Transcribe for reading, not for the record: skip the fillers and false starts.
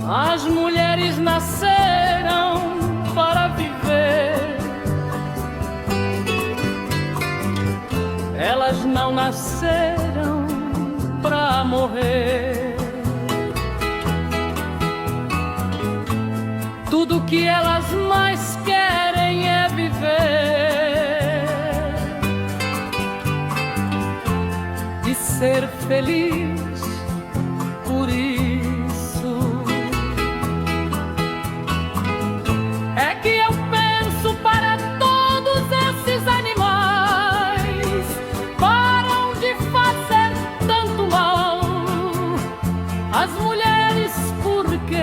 As mulheres nasceram para viver, elas não nasceram para morrer. Tudo que elas mais querem é viver e ser feliz. Por isso é que eu penso para todos esses animais, param de fazer tanto mal às mulheres, porque